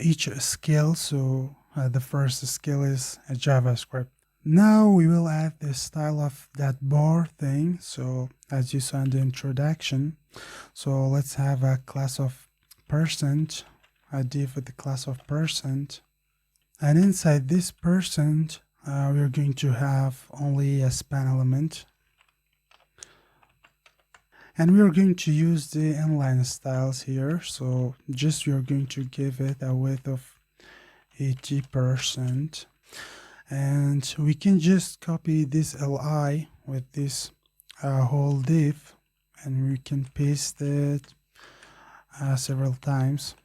each skill. So the first skill is JavaScript. Now we will add the style of that bar thing. So as you saw in the introduction, so let's have a class of percent, a div with the class of percent, and inside this percent we're going to have only a span element, and we are going to use the inline styles here. So just we are going to give it a width of 80%, and we can just copy this li with this whole div, and we can paste it several times.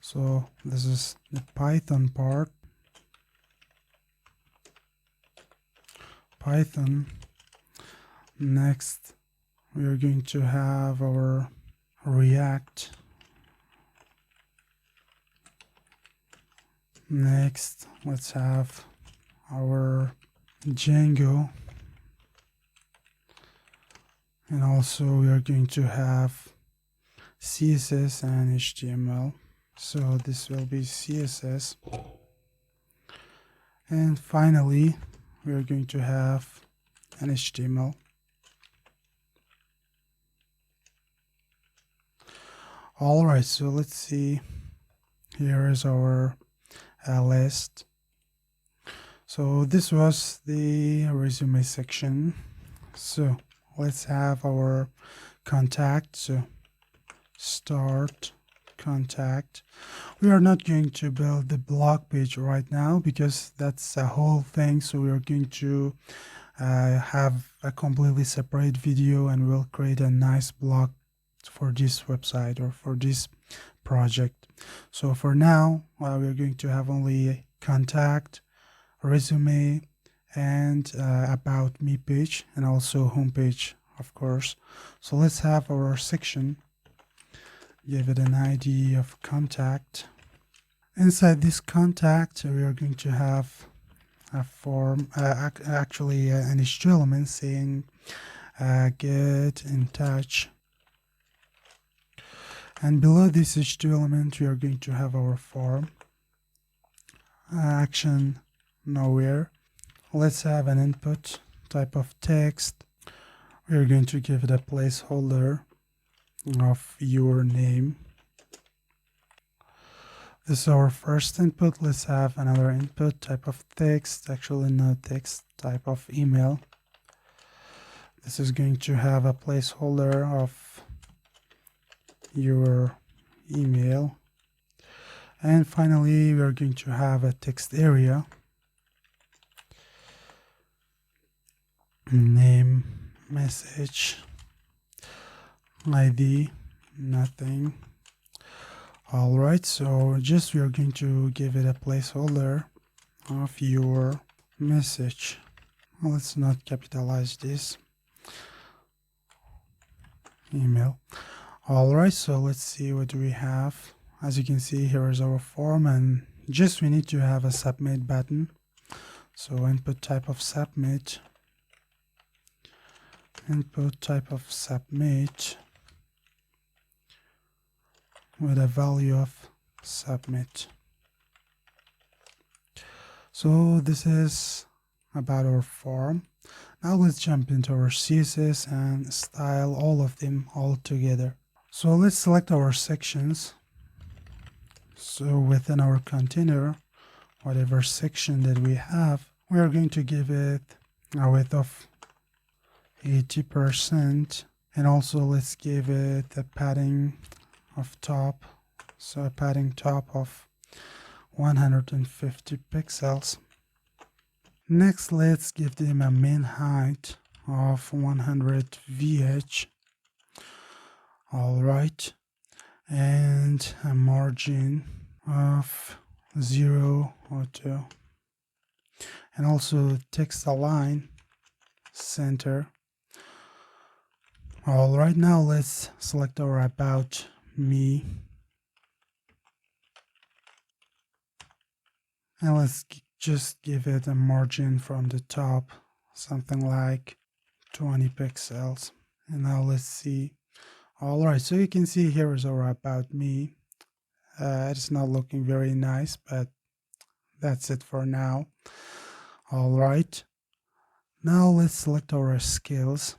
So this is the Python part. Python. Next we are going to have our React. Next let's have our Django, and also we are going to have CSS and HTML. So this will be CSS, and finally we are going to have an HTML. Alright, so let's see. Here is our list. So this was the resume section. So let's have our contact. So start contact. We are not going to build the blog page right now because that's a whole thing. So we are going to have a completely separate video, and we'll create a nice blog for this website or for this project. So for now we're going to have only contact, resume, and about me page, and also home page, of course. So let's have our section. Give it an ID of contact. Inside this contact we are going to have a form, actually an HTML element saying get in touch, and below this HTML element we are going to have our form. Action nowhere. Let's have an input type of text. We are going to give it a placeholder of your name. This is our first input. Let's have another input type of text, actually not text, type of email. This is going to have a placeholder of your email. And finally we are going to have a text area. Name, message, ID, nothing. Alright, so just we are going to give it a placeholder of your message. Let's not capitalize this. Email. Alright, so let's see what we have. As you can see, here is our form, and just we need to have a submit button. So input type of submit. Input type of submit with a value of submit. So this is about our form. Now let's jump into our CSS and style all of them all together. So let's select our sections. So within our container, whatever section that we have, we are going to give it a width of 80%, and also let's give it a padding of top, so a padding top of 150 pixels. Next, let's give them a min height of 100 VH. Alright, and a margin of 0 or 2, and also text align center. Alright, now let's select our about me, and let's just give it a margin from the top, something like 20 pixels. And now let's see. Alright, so you can see here is our about me. It's not looking very nice, but that's it for now. All right. Now let's select our scales.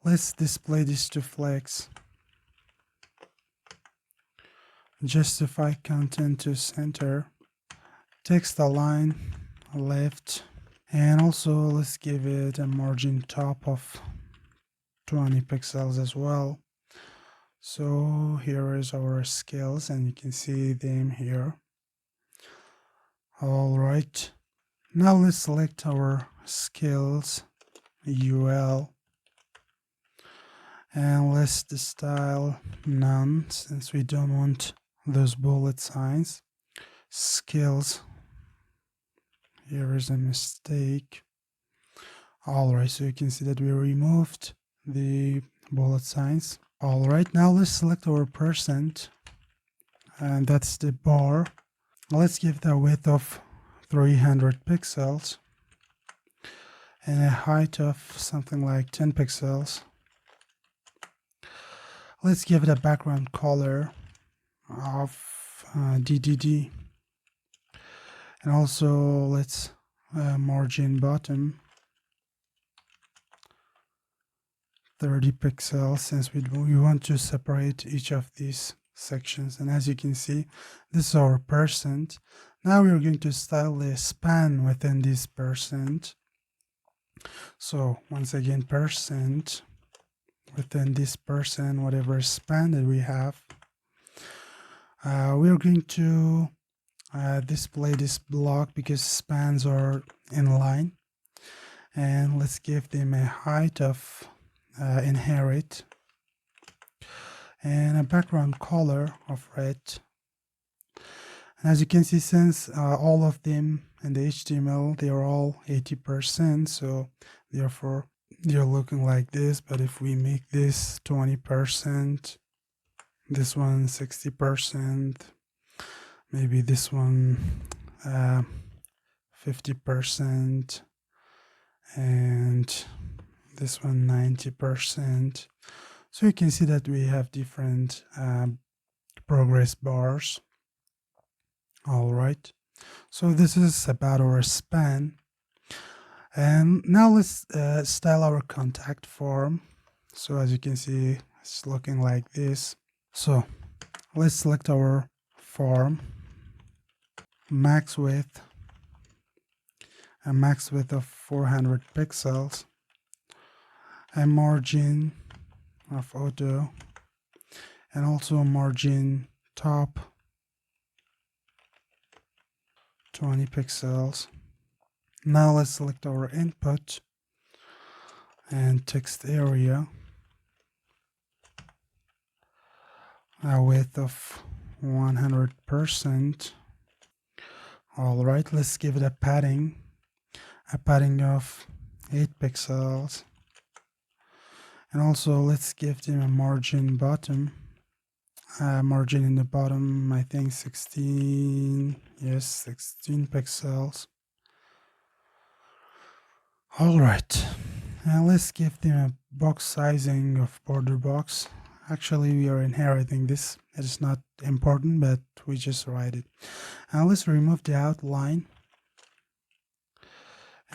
Let's display this to flex. Justify content to center. Text align left. And also let's give it a margin top of 20 pixels as well. So here is our scales and you can see them here. All right. Now let's select our scales UL and let's style none since we don't want those bullet signs. Scales, here is a mistake. All right, so you can see that we removed the bullet signs. All right, now let's select our percent and that's the bar. Let's give the width of 300 pixels and a height of something like 10 pixels. Let's give it a background color of DDD. And also let's margin bottom 30 pixels since we want to separate each of these sections. And as you can see, this is our percent. Now we're going to style the span within this percent. So once again, percent within this percent, whatever span that we have, we're going to display this block because spans are in line, and let's give them a height of inherit and a background color of red. And as you can see, since all of them in the HTML, they are all 80%, so therefore they're looking like this. But if we make this 20%, this one 60%, maybe this one 50%, and this one 90%. So you can see that we have different progress bars. All right, so this is about our span. And now let's style our contact form. So as you can see, it's looking like this. So let's select our form, max width, a max width of 400 pixels, a margin of auto, and also a margin top 20 pixels. Now let's select our input and text area, a width of 100%. All right, let's give it a padding of 8 pixels. And also let's give them a margin bottom, margin in the bottom, I think 16 pixels. All right, and let's give them a box sizing of border box. Actually, we are inheriting this. It is not important, but we just write it. And let's remove the outline.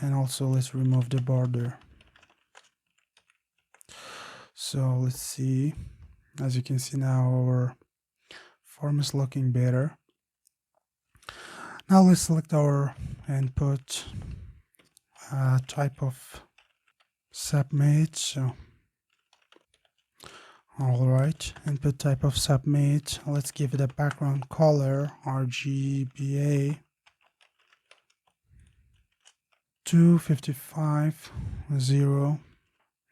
And also let's remove the border. So let's see. As you can see now, our form is looking better. Now let's select our input type of submit. So all right, input type of submit. Let's give it a background color, RGBA 255 0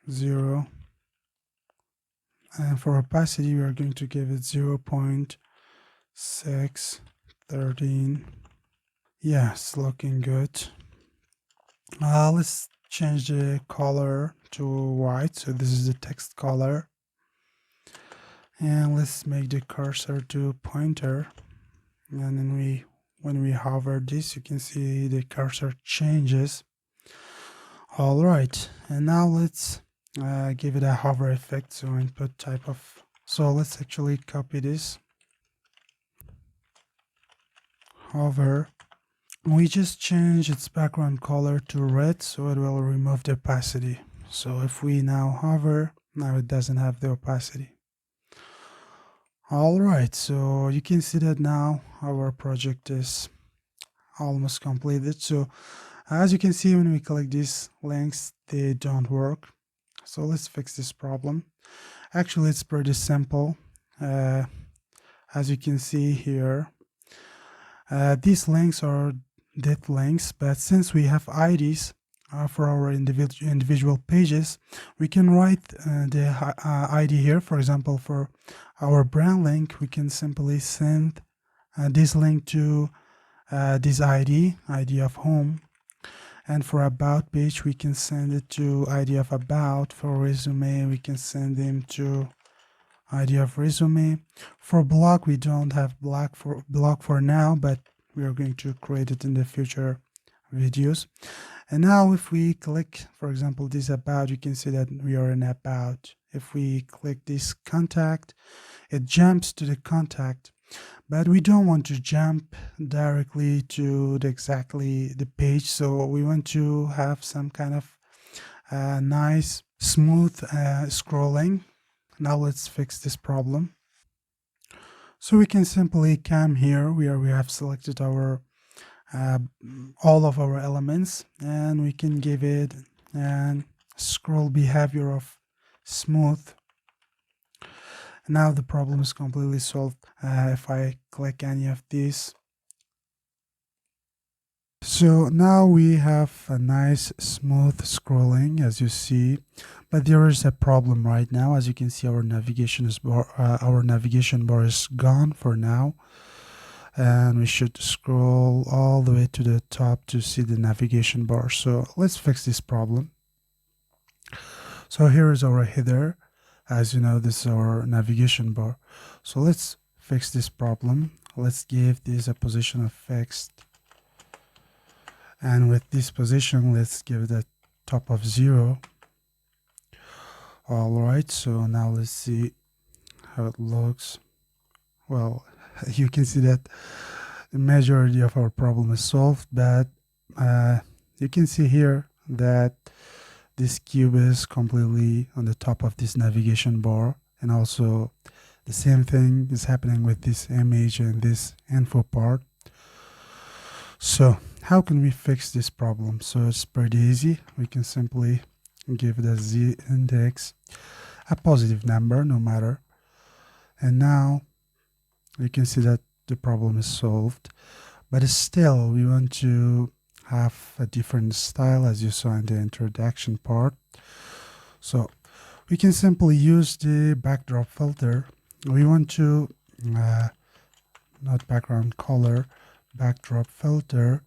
0. And for opacity, we are going to give it 0.613. Yeah, it's looking good. Let's change the color to white. So this is the text color. And let's make the cursor to pointer. And then when we hover this, you can see the cursor changes. All right, and now let's give it a hover effect. So input type of, so let's actually copy this, hover, We just change its background color to red, so it will remove the opacity. So if we now hover, now it doesn't have the opacity. All right, so you can see that now our project is almost completed. So as you can see, when we click these links, they don't work. So let's fix this problem. Actually, it's pretty simple. As you can see here, these links are dead links, but since we have IDs for our individual pages, we can write the ID here. For example, for our brand link, we can simply send this link to this ID of home. And for about page, we can send it to ID of about. For resume, we can send them to ID of resume. For blog, we don't have blog for now, but we are going to create it in the future videos. And now if we click, for example, this about, you can see that we are in about. If we click this contact, it jumps to the contact. But we don't want to jump directly to exactly the page, so we want to have some kind of nice smooth scrolling. Now let's fix this problem. So we can simply come here where we have selected our all of our elements, and we can give it an scroll behavior of smooth. Now the problem is completely solved. If I click any of these, so now we have a nice smooth scrolling, as you see, but there is a problem right now. As you can see, our navigation bar is gone for now, and we should scroll all the way to the top to see the navigation bar. So let's fix this problem. So here is our header. As you know, this is our navigation bar. So let's fix this problem. Let's give this a position of fixed. And with this position, let's give it a top of 0. All right, so now let's see how it looks. Well, you can see that the majority of our problem is solved, but you can see here that this cube is completely on the top of this navigation bar, and also the same thing is happening with this image and this info part. So how can we fix this problem? So it's pretty easy. We can simply give the z index a positive number, no matter. And now you can see that the problem is solved, but still we want to have a different style, as you saw in the introduction part. So we can simply use the backdrop filter. We want to not background color, backdrop filter,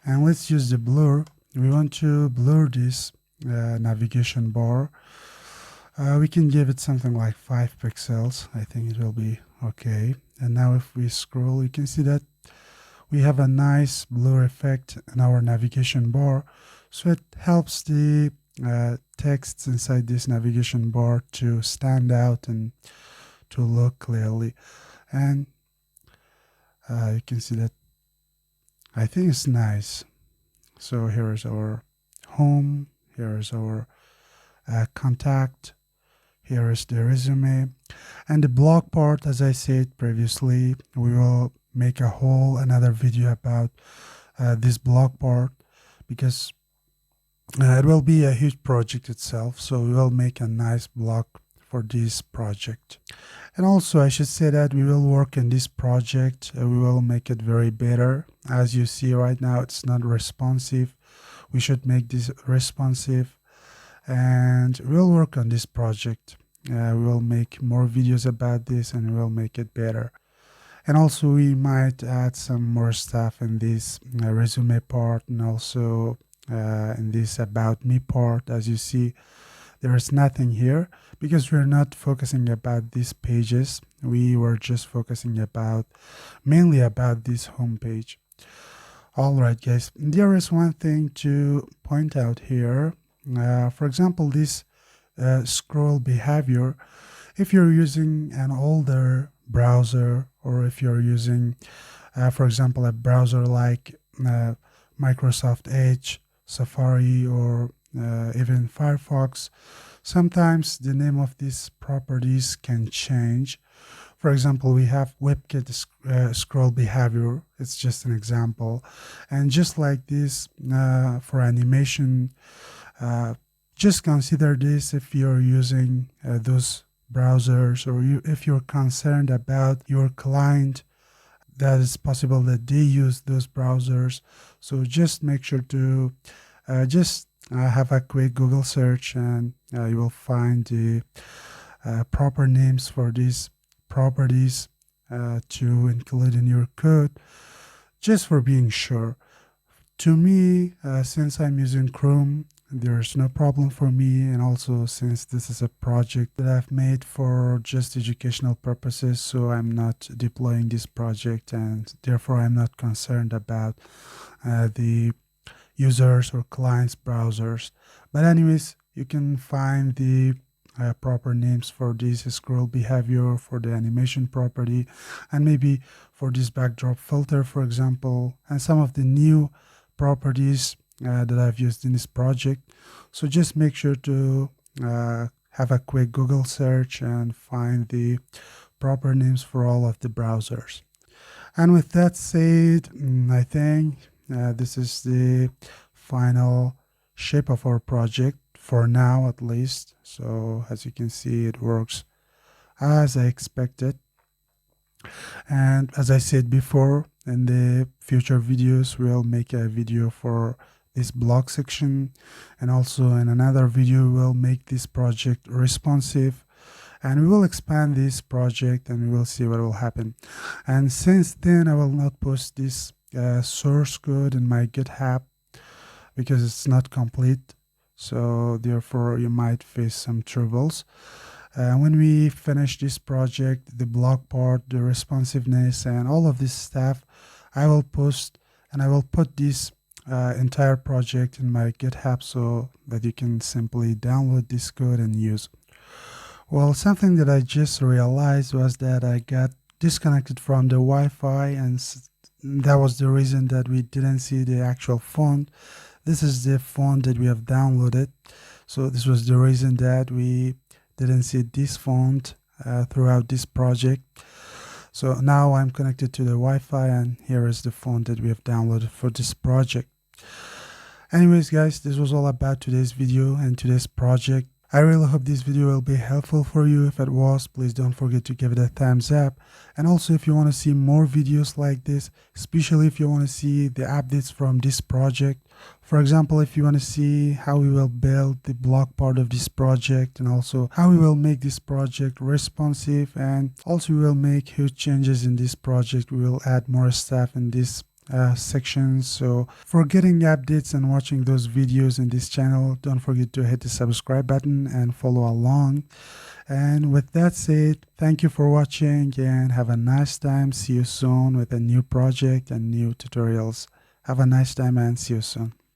and let's use the blur. We want to blur this navigation bar. We can give it something like 5 pixels. I think it will be okay. And now if we scroll, you can see that we have a nice blur effect in our navigation bar. So it helps the text inside this navigation bar to stand out and to look clearly. And you can see that I think it's nice. So here is our home, here is our contact, here is the resume, and the blog part. As I said previously, we will make a whole another video about this blog part, because it will be a huge project itself. So we will make a nice blog for this project. And also I should say that we will work in this project. We will make it very better. As you see right now, it's not responsive. We should make this responsive, and we'll work on this project. We will make more videos about this, and we will make it better. And also we might add some more stuff in this resume part, and also in this about me part. As you see, there is nothing here because we're not focusing about these pages. We were just focusing mainly about this home page. All right, guys, there is one thing to point out here. For example, this scroll behavior, if you're using an older browser, or if you're using, for example, a browser like Microsoft Edge, Safari, or even Firefox, sometimes the name of these properties can change. For example, we have WebKit scroll behavior. It's just an example. And just like this, for animation, just consider this if you're using those browsers, or if you're concerned about your client, that it's possible that they use those browsers. So just make sure to have a quick Google search, and you will find the proper names for these properties to include in your code, just for being sure. To me, since I'm using Chrome, there's no problem for me, and also since this is a project that I've made for just educational purposes, so I'm not deploying this project, and therefore I'm not concerned about the users or clients browsers. But anyways, you can find the proper names for this scroll behavior, for the animation property, and maybe for this backdrop filter, for example, and some of the new properties that I've used in this project. So just make sure to have a quick Google search and find the proper names for all of the browsers. And with that said, I think this is the final shape of our project, for now at least. So as you can see, it works as I expected. And as I said before, in the future videos, we'll make a video for this blog section, and also in another video we'll make this project responsive, and we will expand this project and we will see what will happen. And since then, I will not post this source code in my GitHub because it's not complete, so therefore you might face some troubles. When we finish this project, the blog part, the responsiveness, and all of this stuff, I will post, and I will put this entire project in my GitHub so that you can simply download this code and use. Well, something that I just realized was that I got disconnected from the Wi-Fi, and that was the reason that we didn't see the actual font. This is the font that we have downloaded, so this was the reason that we didn't see this font throughout this project. So now I'm connected to the Wi-Fi, and here is the font that we have downloaded for this project. Anyways guys, this was all about today's video and today's project. I really hope this video will be helpful for you. If it was, please don't forget to give it a thumbs up. And also, if you want to see more videos like this, especially if you want to see the updates from this project, for example, if you want to see how we will build the blog part of this project, and also how we will make this project responsive, and also we will make huge changes in this project, we will add more stuff in this sections. So for getting updates and watching those videos in this channel, don't forget to hit the subscribe button and follow along. And with that said, thank you for watching and have a nice time. See you soon with a new project and new tutorials. Have a nice time and see you soon.